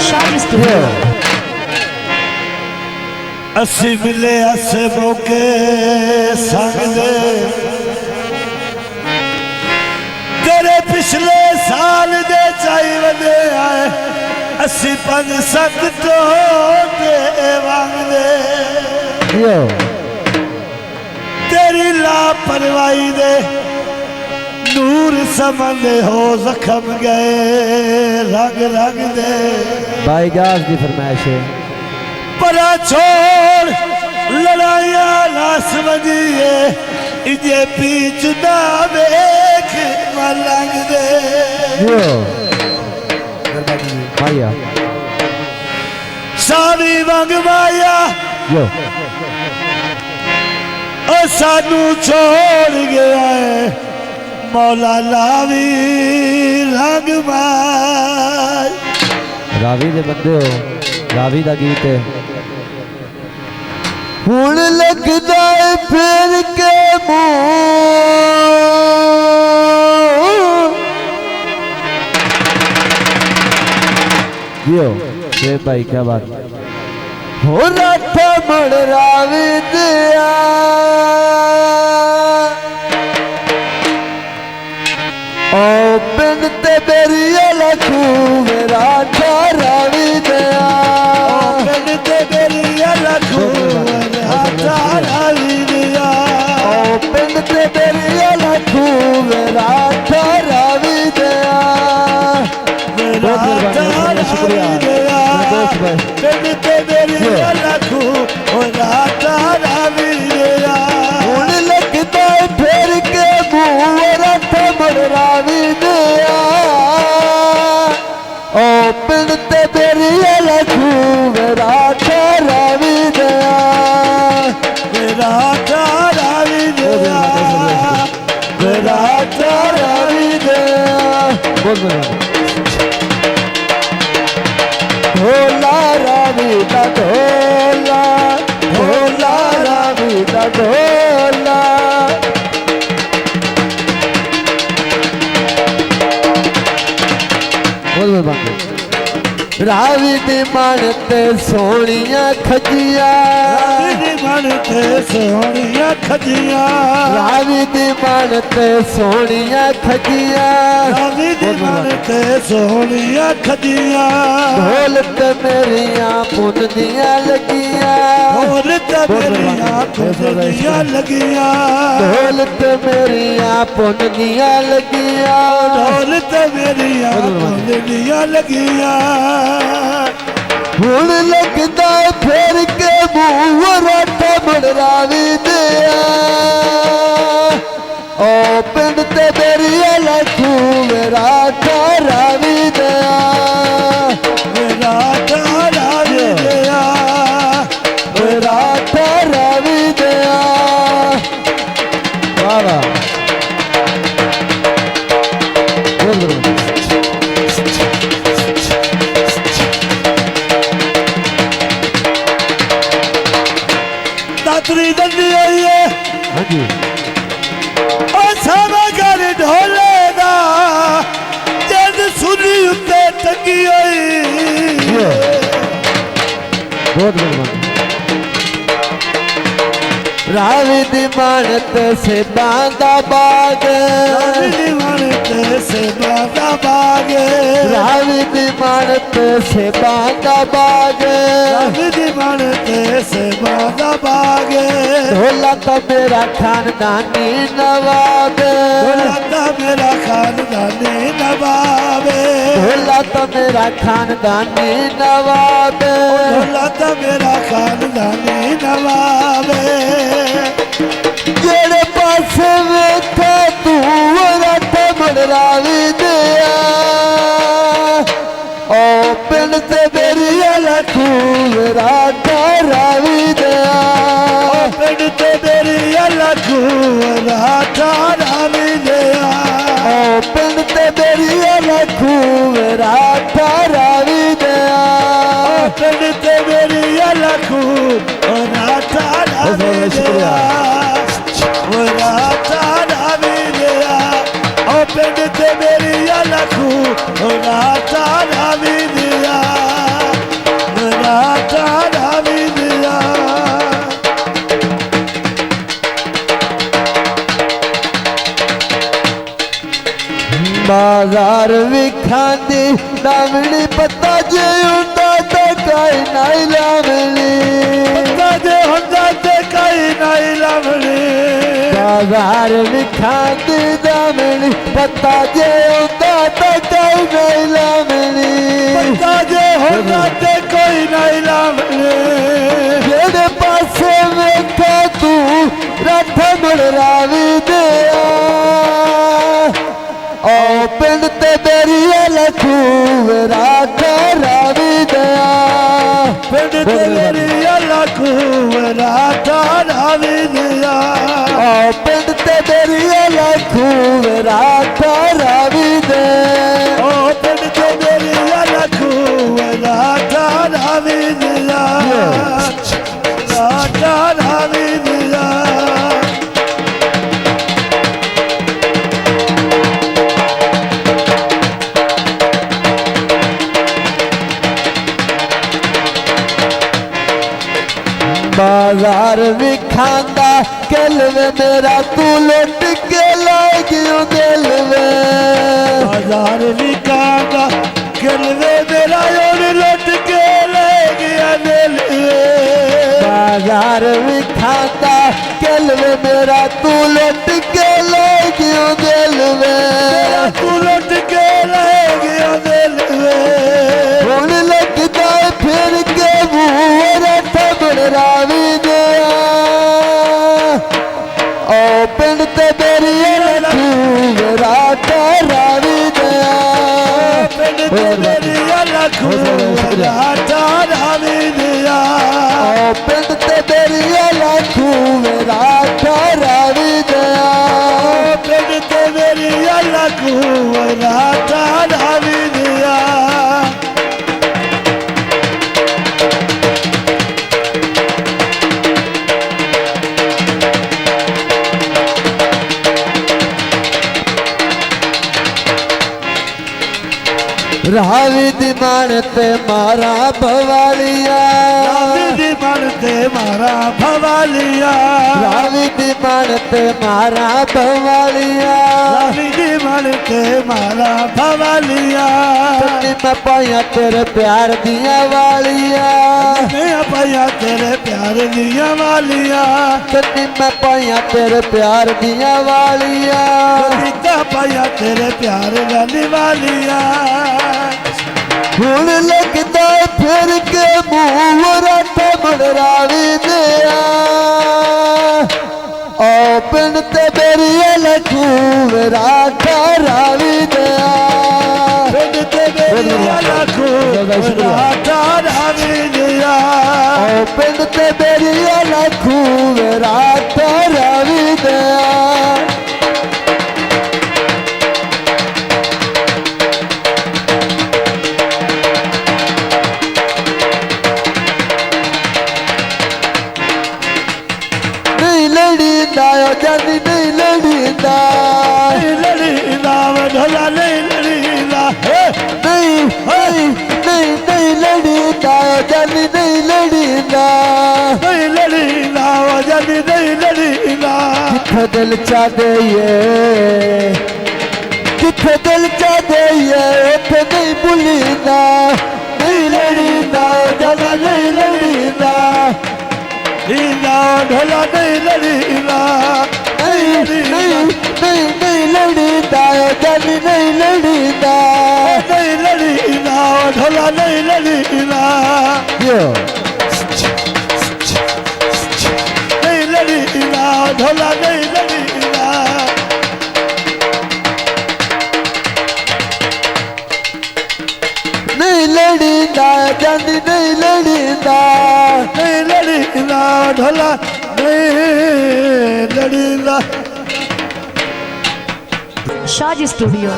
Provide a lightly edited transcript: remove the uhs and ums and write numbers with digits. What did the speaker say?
Shine Studio. असी मिले अस मौके संग दे तेरे पिछले साल दे चाई वदे आए असी 5-7 टोटे वांगदे तेरी लापरवाही दे नूर समझे हो जख्म गए रंग रंग दे भाई जाज की फरमाइश है परा छोड़ लड़ाइया लाश बजिए इजे पीछ ना देख मलंग दे माया सारी वंग माया और सानू छोड़ गया है मौला लावी रंग माय रावी दे बंदे हो रावी दा गीत है हुण लगदा है फिर के यो ये भाई क्या बात हो राठा मड़ रावी दिया ओ पिंड ते बेरिया लखू मेरा रावी दिया ओ पिंड ते बेरिया लखू मेरा रावी दिया ओ पिंड ते बेरिया लखू मेरा रावी दिया मेरा शुक्रिया पिंड ते बेरिया लखू मेरा रावी दिया हुण लगदा फिर के मुंह राठा मड़ रावी दिया ओ पिंड ते बेरिया लखू मेरा रावी दिया मेरा रावी दिया मेरा रावी दिया ढोला रावी दा ढोला ढोला रावी दा ढोला रावी दी मन ते सोनिया खजिया रावी दी मन ते सोनिया खजिया रावी दी मन ते सोनिया खजिया रावी दी मन ते सोनिया खजिया ढोल ते मेरियां पुनदियां लगिया ढोल ते मेरियां पुनदियां लगिया ढोल ते मेरियां पुनदियां लगिया ढोल ते मेरियां पुनदियां लगिया हुण लगदा फिर के मुंह राठा मड़ रावी दिया ओ पिंड ते बेरिया लखू मेरा रावी दिया मेरा रावी दिया मेरा रावी दिया वाह दातरी दंडी आई है हाँ जी और सारा घर ढोले दा जद सुनी उत्ते टंगी आई बहुत बढ़िया रावी दी मानत से बांधा बाग रावी दी मानत से बांधा बाग रावी दी मानत से बांधा बाग रावी दी मानत से बांधा बाग ढोला तो मेरा खानदानी नवाब ढोला तो मेरा खानदानी नवाब ढोला तो मेरा खानदानी नवाब ढोला तो मेरा खानदानी नवाब जेड़े पास वेखा तू राठा मड़ रावी दिया ओ पिंड ते बेरिया लखू राठा रावी दिया ओ पिंड ते बेरिया लखू राठा रावी दिया ओ पिंड ते बेरिया लखू राठा रावी दिया ओ पिंड ते बेरिया लखू राठा रावी दिया राठा रावी दिया ओ पिंड ते बेरिया लखू राठा रावी दिया ਬਾਜ਼ਾਰ ਵਿਖਾਂਦੀ ਲਾਵਣੀ ਪਤਾ ਜੇ ਹੁੰਦਾ ਤਾਂ ਕਾਈ ਨਹੀਂ ਲਾਵਣੀ ਪਤਾ ਜੇ ਹੁੰਦਾ ਤੇ ਕਾਈ ਨਹੀਂ ਲਾਵਣੀ ਬਾਜ਼ਾਰ ਵਿਖਾਂਦੀ ਲਾਵਣੀ ਪਤਾ ਜੇ ਹੁੰਦਾ ਤਾਂ ਕਾਈ ਨਹੀਂ ਲਾਵਣੀ ਪਤਾ ਜੇ ਹੁੰਦਾ ਤੇ ਕੋਈ ਨਹੀਂ ਲਾਵਣੀ ਜਿਹੜੇ ਪਾਸੇ ਵੇਖੇ ਤੂੰ ਰੱਥ ਮੁੜ ਰਾਵੀ ਦਿਆ ਓ ਪਿੰਡ ਤੇ ਬੇਰੀਏ ਲਖੂ ਰਾਤ ਰਾਵੀ ਦਿਆ ਪਿੰਡ ਤੇ ਮੇਰੀ ਲੱਖੂ ਰਾਤਾ ਰਾਵੀ ਦਿਆ ਓ ਪਿੰਡ ਤੇ ਬੇਰੀਏ ਲਖੂ ਰਾਤ ਰਾਵੀ ਦੇ ਓ ਪਿੰਡ ਤੇ ਮੇਰੀ ਲੱਖੂ ਰਾਤਾ ਰਾਵੀ ਦਿਆ ਰਾਤਾ ਰਾਵੀ ਦਿਆ ਬਾਜ਼ਾਰ ਵਿਖਾਂਦਾ ਕਿਲ ਵੇ ਮੇਰਾ ਤੂੰ ਲੁੱਟ ਕੇ ਲੈ ਗਿਓ ਦਿਲ ਵੇ ਬਾਜ਼ਾਰ ਵਿਕਾਂਗਾ ਗਲਵੇ ਮੇਰਾ ਯੋਰ ਲੁੱਟ ਕੇ ਲੈ ਗਿਆ ਦਿਲ ਬਾਜ਼ਾਰ ਵਿਖਾਂਦਾ ਕਿਲ ਵੇ ਮੇਰਾ ਤੂੰ ਲੁੱਟ ਕੇ ਲੈ ਗਿਓ ਦਿਲ ਵੇ ਮੇਰਾ ਤੂੰ ਲੁੱਟ ਕੇ ਲੈ ਗਿਆ ਦਿਲ ਹੁਣ ਲੱਗਦਾ ਏ ਫਿਰ ਕੇ ਮੂੰਹ ਰੱਠ ਰਾਵੀ ਦਿਆ ਓ ਪਿੰਡ ਤੇ ਬੇਰੀਏ ਲਖੂ ਰਾਤ ਰਾਵੀ ਦਿਆ ਪਿੰਡ ਤੇ ਮੇਰੀ ਲੱਖੂ ਰਾਤਾ ਰਾਵੀ ਦਿਆ ਓ ਪਿੰਡ ਤੇ ਬੇਰੀਏ ਲਖੂ ਰਾਤ ਰਾਵੀ ਦਿਆ ਪਿੰਡ ਤੇ ਮੇਰੀ ਲੱਖੂ ਰਾਤਾ ਰਾਵੀ ਦਿਆ ਰਾਵੀ ਦੀ ਮਨ ਤੇ ਮਾਰਾ ਭਵਾਲੀਆ ਰਾਵੀ ਦੀ ਮਨ ਤੇ ਮਾਰਾ ਭਵਾਲੀਆ ਰਾਵੀ ਦੀ ਮਨ ਤੇ ਮਾਰਾ ਭਵਾਲੀਆ ਰਾਵੀ ਦੀ ਮਨ ਤੇ ਮਾਰਾ ਭਵਾਲੀਆ ਤੰਨੀ ਮੈਂ ਪਾਇਆ ਤੇਰੇ ਪਿਆਰ ਦੀਆਂ ਵਾਲੀਆਂ ਮੈਂ ਪਾਇਆ ਤੇਰੇ ਪਿਆਰ ਦੀਆਂ ਵਾਲੀਆਂ ਤੰਨੀ ਮੈਂ ਪਾਇਆ ਤੇਰੇ ਪਿਆਰ ਦੀਆਂ ਵਾਲੀਆਂ ਕਵਿਤਾ ਪਾਇਆ ਤੇਰੇ ਪਿਆਰ ਵਾਲੀਆਂ ਹੁਣ ਲੱਗਦਾ ਏ ਫਿਰ ਕੇ ਮੂੰਹ ਰੱਠ ਮੜਰਾਵੀ ਦਿਆ ਓ ਪਿੰਡ ਤੇ ਬੇਰੀਏ ਲਖੂ ਰਾਤ ਰਾਵੀ ਦਿਆ ਪਿੰਡ ਤੇ ਮੇਰੀ ਲੱਖੂ ਰਾਤਾ ਰਾਵੀ ਦਿਆ ਓ ਪਿੰਡ ਤੇ ਬੇਰੀਏ ਲਖੂ ਰਾਤ ਰਾਵੀ ਦਿਆ ਨਹੀਂ ਲੜੀਂਦਾ ਓ ਜਾਨੀ ਨਹੀਂ ਲੜੀਂਦਾ ਲੜੀਦਾ ਵਢਲਾ ਨਹੀਂ ਲੜੀਦਾ ਨਹੀਂ ਲੜੀਂਦਾ ਓ ਜਾਨੀ ਨਹੀਂ ਲੜੀਂਦਾ ਨਹੀਂ ਲੜੀਦਾ ਵਜਨ ਨਹੀਂ ਲੜੀਦਾ ਕਿੱਥੇ ਦਿਲ ਚਾ ਦੇਈਏ ਕਿੱਥੇ ਦਿਲ ਚਾ ਦੇਈਏ ਉੱਥੇ ਨਹੀਂ ਭੁੱਲੀਦਾ ਨਹੀਂ ਲੜੀਂਦਾ ਓ ਜਾਨੀ ਨਹੀਂ ਲੜੀਂਦਾ ਲੀਲਾ ਢੋਲਾ ਨਹੀਂ ਲੜੀਦਾ ਨਹੀਂ ਲੜੀਂਦਾ ਓ ਜਾਨੀ ਨਹੀਂ ਲੜੀਂਦਾ ਨਹੀਂ ਲੜੀਦਾ ਢੋਲਾ ਨਹੀਂ ਲੜੀਦਾ ਯੋ ਨਹੀਂ ਲੜੀਦਾ ਢੋਲਾ ਨਹੀਂ ਲੜੀਦਾ ਨਹੀਂ ਲੜੀਂਦਾ ਜਾਨੀ ਨਹੀਂ ਲੜੀਂਦਾ ਨਹੀਂ ਲੜੀਦਾ ਢੋਲਾ ਨਹੀਂ ਲੜੀਦਾ Shaji Studio.